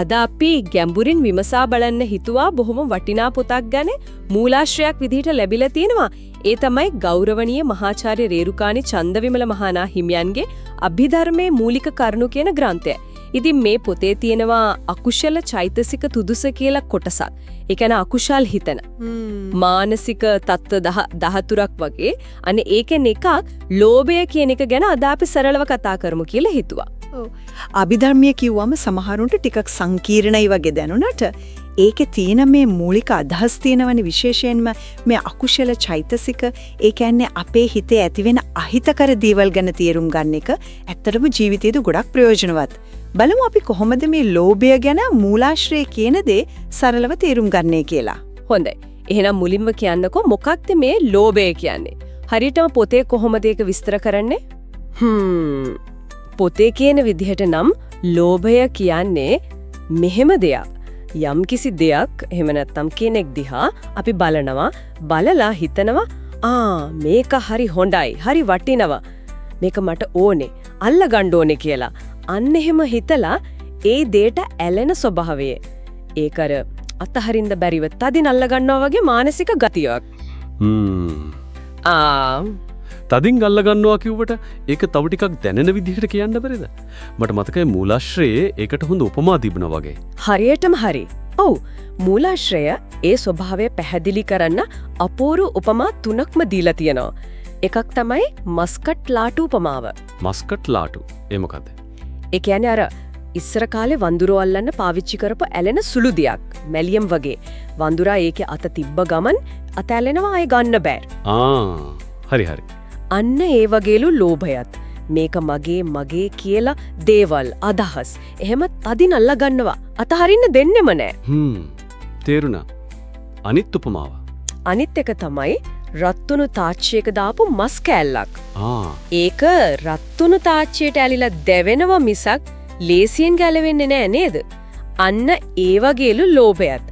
අද අපි ගැඹුරින් විමසා බලන්න හිතුවා බොහොම වටිනා පොතක් ගැන මූලාශ්‍රයක් විදිහට ලැබිලා තියෙනවා. ඒ තමයි ගෞරවනීය මහාචාර්ය රේරුකාණි චන්දවිමල මහානා හිමියන්ගේ අභිධර්මයේ මූලික කරුණු කියන ග්‍රන්ථය. ඉතින් මේ පොතේ තියෙනවා අකුශල චෛතසික තුදුස කියලා කොටසක්. ඒ කියන්නේ අකුශල් හිතන. මානසික තත්ත්ව 13ක් වගේ. අනේ ඒකෙන් එකක් ලෝභය කියන එක ගැන අද අපි සරලව කතා කරමු කියලා හිතුවා. අභිධර්මයේ කිව්වම සමහරුන්ට ටිකක් සංකීර්ණයි වගේ දැනුණාට ඒකේ තියෙන මේ මූලික අදහස් තියෙනවනේ විශේෂයෙන්ම මේ අකුශල චෛතසික ඒ කියන්නේ අපේ හිතේ ඇතිවෙන අහිතකර දේවල් ගැන තේරුම් ගන්න එක ඇත්තටම ජීවිතේට ගොඩක් ප්‍රයෝජනවත්. බලමු අපි කොහොමද මේ ලෝභය ගැන මූලාශ්‍රයේ කියන දේ සරලව තේරුම් ගන්නේ කියලා. හොඳයි. එහෙනම් මුලින්ම කියන්නකෝ මොකක්ද මේ ලෝභය කියන්නේ? හරියටම පොතේ කොහොමද ඒක විස්තර කරන්නේ? පොතේ කියන විදිහට නම් ලෝභය කියන්නේ මෙහෙම දෙයක්. යම්කිසි දෙයක් එහෙම නැත්නම් කෙනෙක් දිහා අපි බලලා හිතනවා මේක හරි හොඳයි හරි වටිනවා මේක මට ඕනේ අල්ල ගන්න ඕනේ කියලා අන්න එහෙම හිතලා ඒ දෙයට ඇලෙන ස්වභාවය ඒක අර අතහරින්න බැරිව තදින් අල්ල ගන්නවා වගේ මානසික ගතියක්. තදින් අල්ල ගන්නවා කිව්වට ඒක තව ටිකක් දැනෙන විදිහට කියන්න බැරිද? මට මතකයි මූලාශ්‍රයේ ඒකට හොඳ උපමා තිබුණා වගේ. හරියටම හරි. ඔව් මූලාශ්‍රය ඒ ස්වභාවය පැහැදිලි කරන්න අපූර්ව උපමා 3ක්ම දීලා තියෙනවා. එකක් තමයි මස්කට් ලාටු උපමාව. මස්කට් ලාටු. ඒ මොකද්ද? ඒ කියන්නේ අර ඉස්සර කාලේ වඳුරෝ අල්ලන්න පාවිච්චි කරපු ඇලෙන සුළු දෙයක්. මැලියම් වගේ. වඳුරා ඒකේ අත තිබ්බ ගමන් අත ඇලෙනවා ආයෙ ගන්න බෑ. හරි. අන්න ඒ වගේලු ලෝභයත්. මේක මගේ කියලා දේවල් අදහස්. එහෙම තදින් අල්ල ගන්නවා. අතහරින්න දෙන්නෙම නෑ. තේරුණා. අනිත් උපමාව. අනිත් එක තමයි රත්තුණු තාච්චියක දාපු මස් කෑල්ලක්. ඒක රත්තුණු තාච්චියට ඇලිලා දැවෙනවා මිසක් ලේසියෙන් ගැලවෙන්නේ නෑ නේද? අන්න ඒ වගේලු ලෝභයත්.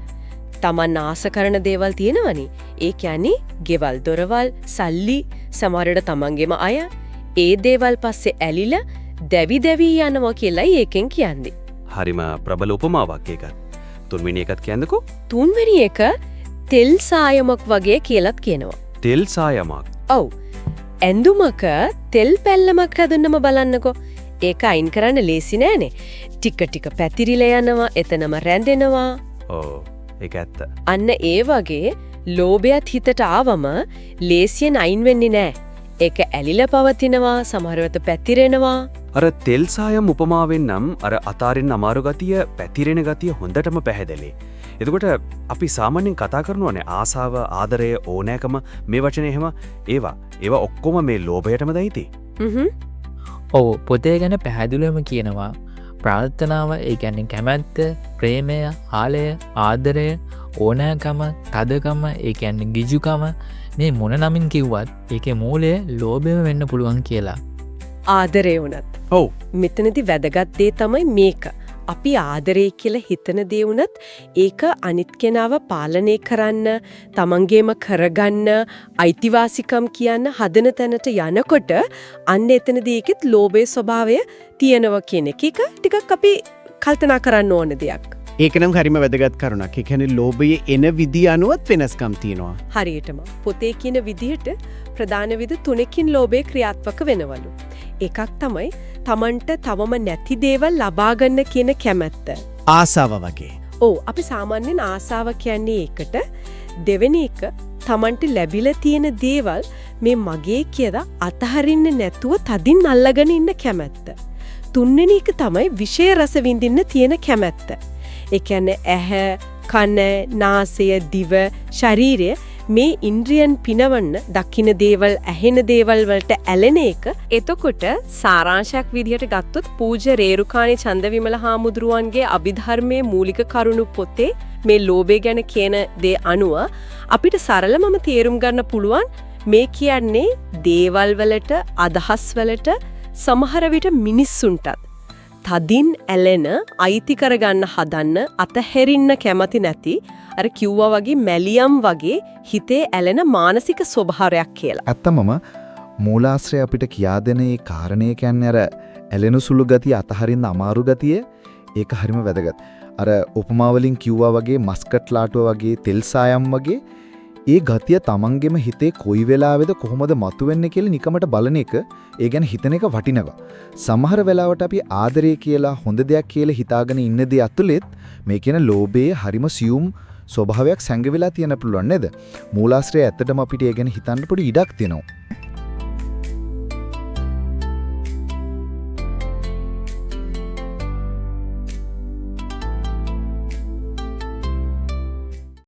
Taman ආස කරන දේවල් තියෙනවනේ. ඒ කියන්නේ ගෙවල් දොරවල් සල්ලි සමහරට තමන්ගේම අය ඒ දේවල් පස්සේ ඇලිලා දැවි යනවා කියලායි ඒකෙන් කියන්නේ. හරිම ප්‍රබල උපමාවක් ඒකත්. තුන්වෙනි එකත් කියන්නකෝ. තුන්වෙනි එක තෙල් සායමක් වගේ කියලාත් කියනවා. තෙල් සායමක්. ඔව්. ඇඳුමක තෙල් පැල්ලමක් හදන්නම බලන්නකෝ. ඒක අයින් කරන්න ලේසි නෑනේ. ටික පැතිරිලා යනවා, එතනම රැඳෙනවා. ඔව්. ඒක ඇත්ත. අන්න ඒ වගේ ලෝභයත් හිතට ආවම ලේසියෙන් අයින් වෙන්නේ නෑ. ඒක ඇලිලා පවතිනවා, සමහරවිට පැතිරෙනවා. අර තෙල් සායම් උපමාවෙන් නම් අර අතාරින්න අමාරු ගතිය, පැතිරෙන ගතිය හොඳටම පැහැදිලි. එතකොට අපි සාමාන්‍යයෙන් කතා කරනවානේ ආසාව, ආදරය, ඕනෑකම මේ වචනේ එහෙම ඒවා ඔක්කොම මේ ලෝභයටම දයිති. ඔව් පොතේ ගැන පැහැදිලිවම කියනවා ප්‍රාර්ථනාව ඒ කියන්නේ කැමැත්ත, ප්‍රේමය, ආලය, ආදරය, ඕනෑකම, තදකම ඒ කියන්නේ ගිජුකම මේ මොන නමින් කිව්වත් ඒකේ මූලය ලෝභය වෙන්න පුළුවන් කියලා. ආදරය වුණත්. ඔව්. මෙතනදී වැදගත් දේ තමයි මේක. අපි ආදරේ කියලා හිතන දේ වුණත් ඒක අනිත් කෙනාව පාලනය කරන්න, තමන්ගේම කරගන්න, අයිතිවාසිකම් කියන්න හදන තැනට යනකොට අන්න එතනදී ඒකෙත් ලෝභයේ ස්වභාවය තියෙනවා කියන එක ටිකක් අපි කල්පනා කරන්න ඕන දෙයක්. ඒක නම් හරිම වැදගත් කරුණක්. ඒ කියන්නේ ලෝභයේ එන විදි අනුවත් වෙනස්කම් තියෙනවා. හරියටම. පොතේ කියන විදිහට ප්‍රධාන විද 3කින් ලෝභය ක්‍රියාත්මක වෙනවලු. එකක් තමයි තමන්ට තවම නැති දේවල් ලබා ගන්න කියන කැමැත්ත. ආසාව වගේ. ඔව් අපි සාමාන්‍යයෙන් ආසාව කියන්නේ ඒකට. දෙවෙනි එක තමන්ට ලැබිලා තියෙන දේවල් මේ මගේ කියලා අතහරින්න නැතුව තදින් අල්ලගෙන ඉන්න කැමැත්ත. තුන්වෙනි එක තමයි විෂය රස විඳින්න තියෙන කැමැත්ත. ඒ කියන්නේ ඇහැ, කන, නාසය, දිව, ශරීරය මේ ඉන්ද්‍රියන් පිනවන්න දකින්න දේවල්, ඇහෙන දේවල් වලට ඇලෙන එක. එතකොට සාරාංශයක් විදිහට ගත්තොත් පූජ්‍ය රේරුකාණි චන්දවිමල හාමුදුරුවන්ගේ අභිධර්මයේ මූලික කරුණු පොතේ මේ ලෝභය ගැන කියන දේ අනුව අපිට සරලවම තේරුම් ගන්න පුළුවන් මේ කියන්නේ දේවල් වලට, අදහස් වලට, සමහර විට මිනිස්සුන්ටත් තදින් ඇලෙන, අයිති කරගන්න හදන්න, අතහැරින්න කැමති නැති අර කිව්වා වගේ මැලියම් වගේ හිතේ ඇලෙන මානසික ස්වභාවයක් කියලා. ඇත්තමම මූලාශ්‍රය අපිට කියා දෙන ඒ කාරණේ කියන්නේ අර ඇලෙන සුළු ගතිය, අතහරින්න අමාරු ගතිය ඒක හරිම වැදගත්. අර උපමාවලින් කිව්වා වගේ මස්කට් ලාටුව වගේ තෙල් සායම් වගේ ඒ ගතිය තමන්ගෙම හිතේ කොයි වෙලාවෙද කොහොමද මතුවෙන්නේ කියලා නිකමට බලන එක ඒ ගැන හිතන එක වටිනවා. සමහර වෙලාවට අපි ආදරය කියලා හොඳ දෙයක් කියලා හිතාගෙන ඉන්න දේ අතුලෙත් මේ කියන ලෝභයේ හරිම සියුම් ස්වභාවයක් සැඟවිලා තියෙන පුළුවන් නේද? මූලාශ්‍රය ඇත්තටම අපිට ඒ ගැන හිතන්න පොඩි ඉඩක් තියෙනවා.